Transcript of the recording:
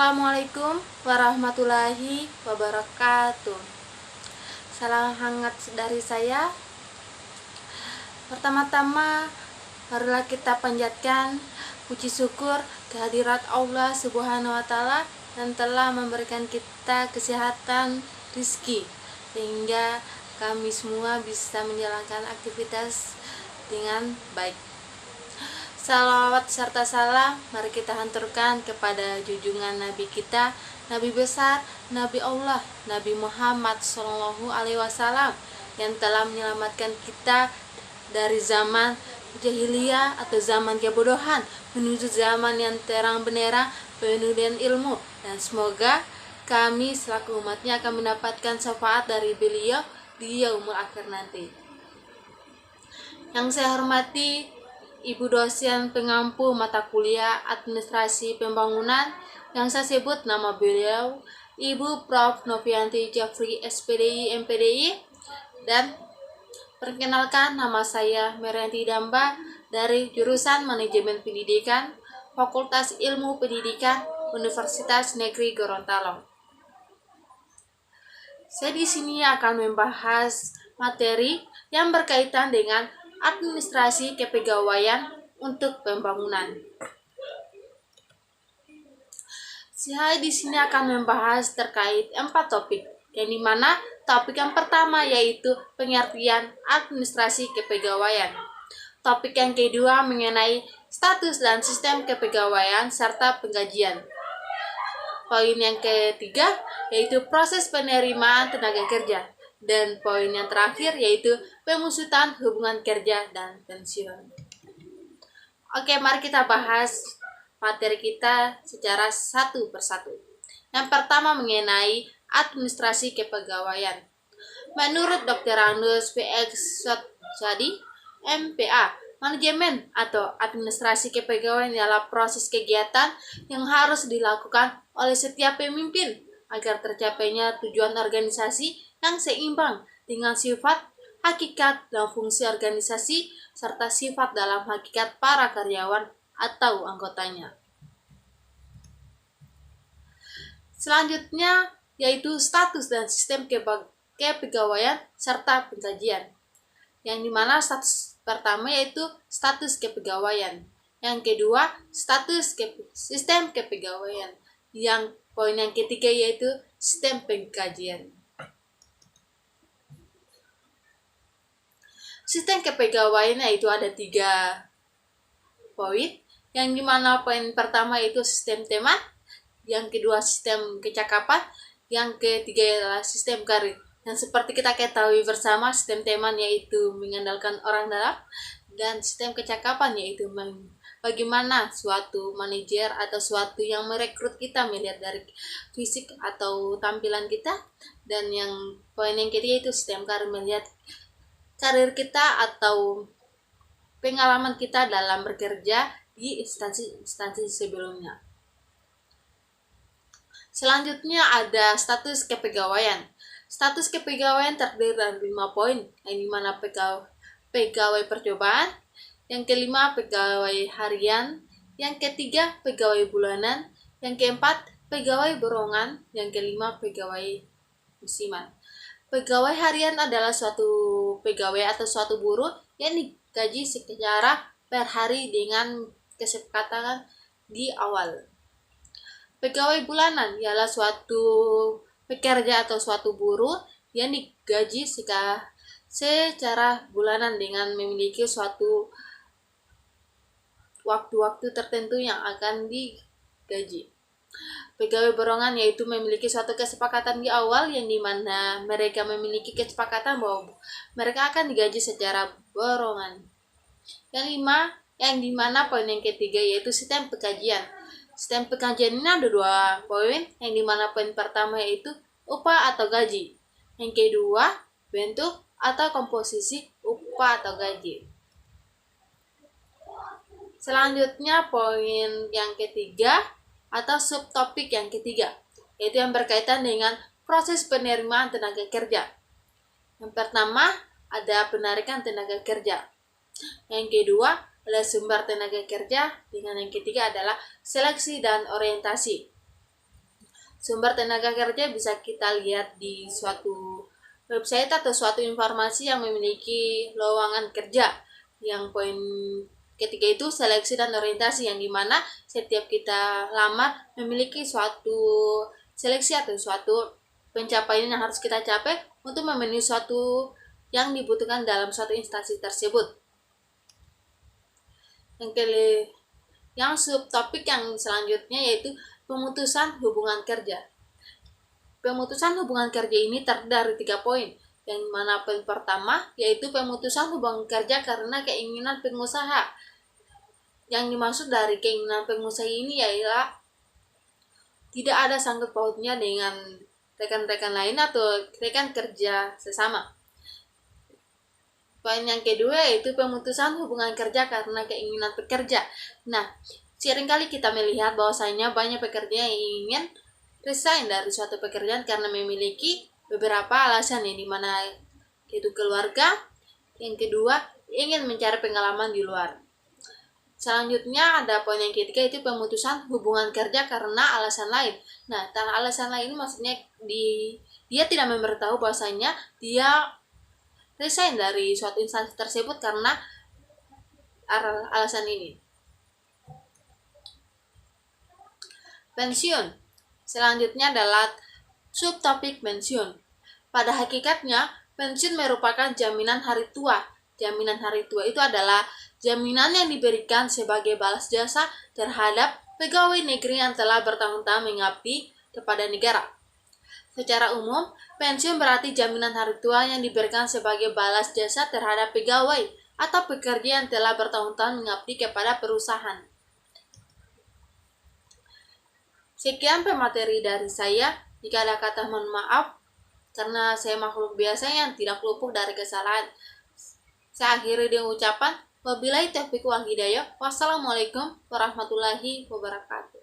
Assalamualaikum warahmatullahi wabarakatuh. Salam hangat dari saya. Pertama-tama, marilah kita panjatkan puji syukur kehadirat Allah Subhanahu wa Ta'ala yang telah memberikan kita kesehatan, rizki, sehingga kami semua bisa menjalankan aktivitas dengan baik. Salawat serta salam mari kita hanturkan kepada junjungan Nabi kita, Nabi besar, Nabi Allah, Nabi Muhammad Sallallahu Alaihi Wasallam, yang telah menyelamatkan kita dari zaman jahiliyah atau zaman kebodohan menuju zaman yang terang benderang penuh dengan ilmu, dan semoga kami selaku umatnya akan mendapatkan syafaat dari beliau di yaumul akhir nanti. Yang saya hormati Ibu dosen pengampu mata kuliah Administrasi Pembangunan, yang saya sebut nama beliau Ibu Prof. Novianti Jafri SPDI MPDI, dan perkenalkan nama saya Merianti Damba dari jurusan Manajemen Pendidikan Fakultas Ilmu Pendidikan Universitas Negeri Gorontalo. Saya di sini akan membahas materi yang berkaitan dengan administrasi kepegawaian untuk pembangunan. Saya di sini akan membahas terkait 4 topik, yang dimana topik yang pertama yaitu pengertian administrasi kepegawaian. Topik yang kedua mengenai status dan sistem kepegawaian serta penggajian. Poin yang ketiga yaitu proses penerimaan tenaga kerja. Dan poin yang terakhir yaitu pengusutan hubungan kerja dan pensiun. Oke, mari kita bahas materi kita secara satu persatu. Yang pertama mengenai administrasi kepegawaian. Menurut Dr. Andus PX Sotjadi, MPA, manajemen atau administrasi kepegawaian adalah proses kegiatan yang harus dilakukan oleh setiap pemimpin agar tercapainya tujuan organisasi yang seimbang dengan sifat, hakikat, dan fungsi organisasi, serta sifat dalam hakikat para karyawan atau anggotanya. Selanjutnya yaitu status dan sistem kepegawaian serta penggajian, yang dimana status pertama yaitu status kepegawaian, yang kedua sistem kepegawaian, yang poin yang ketiga yaitu sistem penggajian. Sistem kepegawaian itu ada 3 poin, yang dimana poin pertama itu sistem teman, yang kedua sistem kecakapan, yang ketiga adalah sistem karir. Dan seperti kita ketahui bersama, sistem teman yaitu mengandalkan orang dalam, dan sistem kecakapan yaitu bagaimana suatu manajer atau suatu yang merekrut kita melihat dari fisik atau tampilan kita, dan yang poin yang ketiga itu sistem karir, melihat karir kita atau pengalaman kita dalam bekerja di instansi sebelumnya. Selanjutnya ada status kepegawaian. Status kepegawaian terdiri dari 5 poin, yang dimana pegawai percobaan, yang kelima pegawai harian, yang ketiga pegawai bulanan, yang keempat pegawai borongan, yang kelima pegawai musiman. Pegawai harian adalah suatu pegawai atau suatu buruh yang digaji secara per hari dengan kesepakatan di awal. Pegawai bulanan ialah suatu pekerja atau suatu buruh yang digaji secara bulanan dengan memiliki suatu waktu-waktu tertentu yang akan digaji. Pegawai borongan yaitu memiliki suatu kesepakatan di awal, yang dimana mereka memiliki kesepakatan bahwa mereka akan digaji secara borongan. Yang 5, yang dimana poin yang ketiga yaitu sistem penggajian. Sistem penggajian ini ada 2 poin, yang dimana poin pertama yaitu upah atau gaji. Yang kedua, bentuk atau komposisi upah atau gaji. Selanjutnya poin yang ketiga atau subtopik yang ketiga, yaitu yang berkaitan dengan proses penerimaan tenaga kerja. Yang pertama ada penarikan tenaga kerja. Yang kedua adalah sumber tenaga kerja, dengan yang ketiga adalah seleksi dan orientasi. Sumber tenaga kerja bisa kita lihat di suatu website atau suatu informasi yang memiliki lowongan kerja. Yang poin ketiga itu seleksi dan orientasi, yang dimana setiap kita lamar memiliki suatu seleksi atau suatu pencapaian yang harus kita capai untuk memenuhi suatu yang dibutuhkan dalam suatu instansi tersebut. Yang subtopik yang selanjutnya yaitu pemutusan hubungan kerja. Pemutusan hubungan kerja ini terdiri dari 3 poin. Yang mana poin pertama yaitu pemutusan hubungan kerja karena keinginan pengusaha. Yang dimaksud dari keinginan pengusaha ini ialah tidak ada sangkut pautnya dengan rekan-rekan lain atau rekan kerja sesama. Poin yang kedua yaitu pemutusan hubungan kerja karena keinginan pekerja. Nah, seringkali kita melihat bahwasanya banyak pekerja yang ingin resign dari suatu pekerjaan karena memiliki beberapa alasan, yang dimana yaitu keluarga, yang kedua ingin mencari pengalaman di luar. Selanjutnya ada poin yang ketiga yaitu pemutusan hubungan kerja karena alasan lain. Nah, alasan lain ini maksudnya dia tidak memberitahu bahwasanya dia resign dari suatu instansi tersebut karena alasan ini. Pensiun. Selanjutnya adalah subtopik pensiun. Pada hakikatnya, pensiun merupakan jaminan hari tua. Jaminan hari tua itu adalah jaminan yang diberikan sebagai balas jasa terhadap pegawai negeri yang telah bertahun-tahun mengabdi kepada negara. Secara umum, pensiun berarti jaminan hari tua yang diberikan sebagai balas jasa terhadap pegawai atau pekerja yang telah bertahun-tahun mengabdi kepada perusahaan. Sekian pemateri dari saya. Jika ada kata mohon maaf, karena saya makhluk biasa yang tidak luput dari kesalahan. Saya akhiri dengan ucapan, wabillahi taufiq wal hidayah. Wassalamualaikum warahmatullahi wabarakatuh.